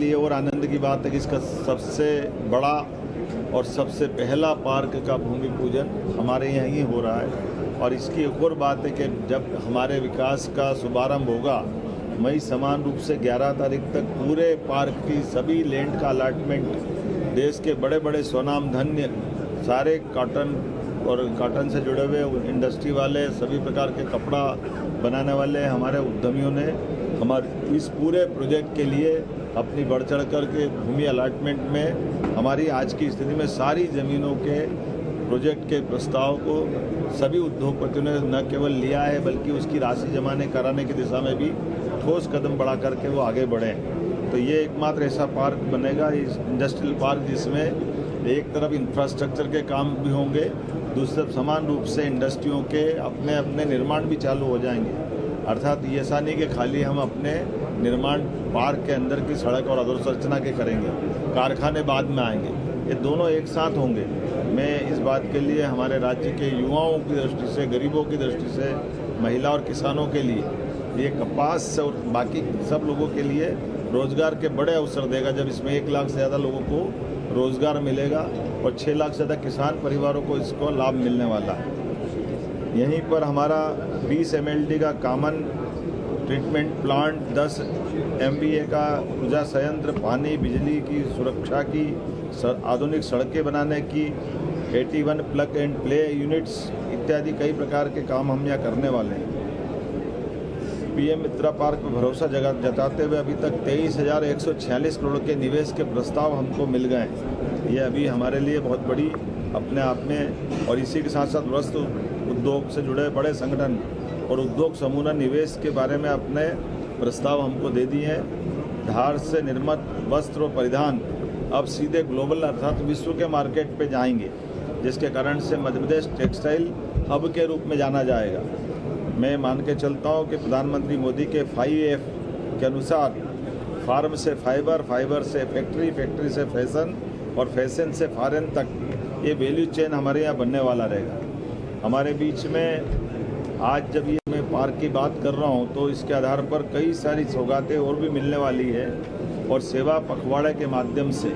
लिए और आनंद की बात है कि इसका सबसे बड़ा और सबसे पहला पार्क का भूमि पूजन हमारे यहाँ ही हो रहा है। और इसकी एक और बात है कि जब हमारे विकास का शुभारंभ होगा, मैं समान रूप से 11 तारीख तक पूरे पार्क की सभी लैंड का अलाटमेंट, देश के बड़े बड़े स्वनाम धन्य सारे कॉटन और कॉटन से जुड़े हुए इंडस्ट्री वाले, सभी प्रकार के कपड़ा बनाने वाले हमारे उद्यमियों ने हमारे इस पूरे प्रोजेक्ट के लिए अपनी बढ़ चढ़ कर के भूमि अलाटमेंट में हमारी आज की स्थिति में सारी ज़मीनों के प्रोजेक्ट के प्रस्ताव को सभी उद्योगपतियों ने न केवल लिया है बल्कि उसकी राशि जमा कराने की दिशा में भी ठोस कदम बढ़ा करके वो आगे बढ़े। तो ये एकमात्र ऐसा पार्क बनेगा, इस इंडस्ट्रियल पार्क, जिसमें एक तरफ इंफ्रास्ट्रक्चर के काम भी होंगे, दूसरी तरफ समान रूप से इंडस्ट्रियों के अपने अपने निर्माण भी चालू हो जाएंगे। अर्थात ये ऐसा नहीं कि खाली हम अपने निर्माण पार्क के अंदर की सड़क और अधोसंरचना के करेंगे, कारखाने बाद में आएंगे, ये दोनों एक साथ होंगे। मैं इस बात के लिए हमारे राज्य के युवाओं की दृष्टि से, गरीबों की दृष्टि से, महिला और किसानों के लिए ये कपास से और बाकी सब लोगों के लिए रोजगार के बड़े अवसर देगा, जब इसमें 1 लाख से ज़्यादा लोगों को रोजगार मिलेगा और 6 लाख से ज़्यादा किसान परिवारों को इसको लाभ मिलने वाला है। यहीं पर हमारा 20 MLD का कॉमन ट्रीटमेंट प्लांट, 10 MVA का ऊर्जा संयंत्र, पानी बिजली की सुरक्षा की, आधुनिक सड़कें बनाने की, 81 प्लग एंड प्ले यूनिट्स इत्यादि कई प्रकार के काम हम यहाँ करने वाले हैं। PM मित्रा पार्क पर भरोसा जताते हुए अभी तक 23,146 करोड़ के निवेश के प्रस्ताव हमको मिल गए हैं। ये अभी हमारे लिए बहुत बड़ी अपने आप में, और इसी के साथ साथ वस्त्र उद्योग से जुड़े बड़े संगठन और उद्योग समूह ने निवेश के बारे में अपने प्रस्ताव हमको दे दिए हैं। धार से निर्मित वस्त्र और परिधान अब सीधे ग्लोबल अर्थात विश्व के मार्केट पे जाएंगे, जिसके कारण से मध्य प्रदेश टेक्सटाइल हब के रूप में जाना जाएगा। मैं मान के चलता हूँ कि प्रधानमंत्री मोदी के 5F के अनुसार फार्म से फाइबर, फाइबर से फैक्ट्री, फैक्ट्री से फैशन और फैशन से फॉरेन तक ये वैल्यू चेन हमारे यहाँ बनने वाला रहेगा। हमारे बीच में आज जब ये मैं पार्क की बात कर रहा हूँ तो इसके आधार पर कई सारी सौगातें और भी मिलने वाली है। और सेवा पखवाड़े के माध्यम से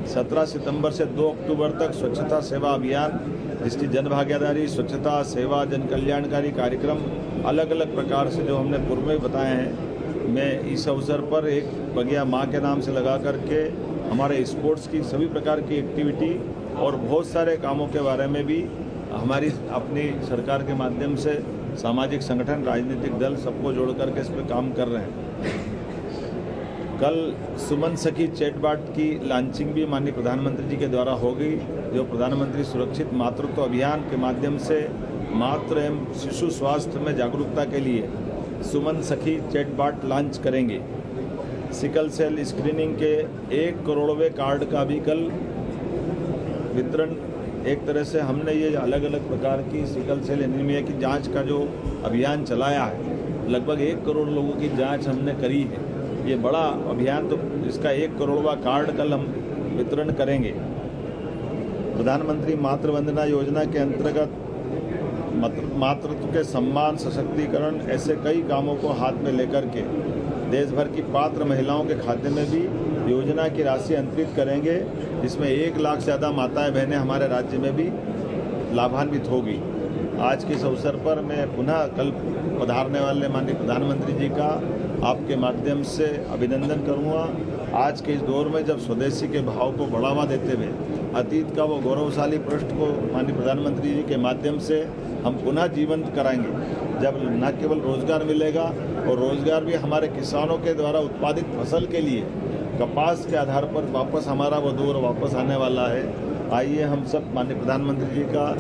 17 सितंबर से 2 अक्टूबर तक स्वच्छता सेवा अभियान, जिसकी जन भागीदारी, स्वच्छता, सेवा, जन कल्याणकारी कार्यक्रम अलग अलग प्रकार से जो हमने पूर्व में बताए हैं, मैं इस अवसर पर एक बगिया माँ के नाम से लगा करके हमारे स्पोर्ट्स की सभी प्रकार की एक्टिविटी और बहुत सारे कामों के बारे में भी हमारी अपनी सरकार के माध्यम से सामाजिक संगठन, राजनीतिक दल सबको जोड़ करके इस पर काम कर रहे हैं। कल सुमन सखी चैटबॉट की लॉन्चिंग भी माननीय प्रधानमंत्री जी के द्वारा होगी, जो प्रधानमंत्री सुरक्षित मातृत्व अभियान के माध्यम से मातृ एवं शिशु स्वास्थ्य में जागरूकता के लिए सुमन सखी चैटबॉट लॉन्च करेंगे। सिकल सेल स्क्रीनिंग के 1 करोड़वें कार्ड का भी कल वितरण, एक तरह से हमने ये अलग अलग प्रकार की सिकल सेल एनीमिया की जांच का जो अभियान चलाया है, लगभग 1 करोड़ लोगों की जांच हमने करी है। ये बड़ा अभियान, तो इसका 1 करोड़वां कार्ड कल हम वितरण करेंगे। प्रधानमंत्री मातृ वंदना योजना के अंतर्गत मातृत्व के सम्मान, सशक्तिकरण, ऐसे कई कामों को हाथ में लेकर के देश भर की पात्र महिलाओं के खाते में भी योजना की राशि अंतरित करेंगे, जिसमें 1 लाख से ज़्यादा माताएं बहनें हमारे राज्य में भी लाभान्वित होगी। आज के इस अवसर पर मैं पुनः कल पधारने वाले माननीय प्रधानमंत्री जी का आपके माध्यम से अभिनंदन करूँगा। आज के इस दौर में जब स्वदेशी के भाव को बढ़ावा देते हुए अतीत का वो गौरवशाली पृष्ठ को माननीय प्रधानमंत्री जी के माध्यम से हम पुनः जीवंत कराएंगे, जब न केवल रोजगार मिलेगा और रोजगार भी हमारे किसानों के द्वारा उत्पादित फसल के लिए कपास के आधार पर वापस हमारा वो दौर वापस आने वाला है। आइए हम सब माननीय प्रधानमंत्री जी का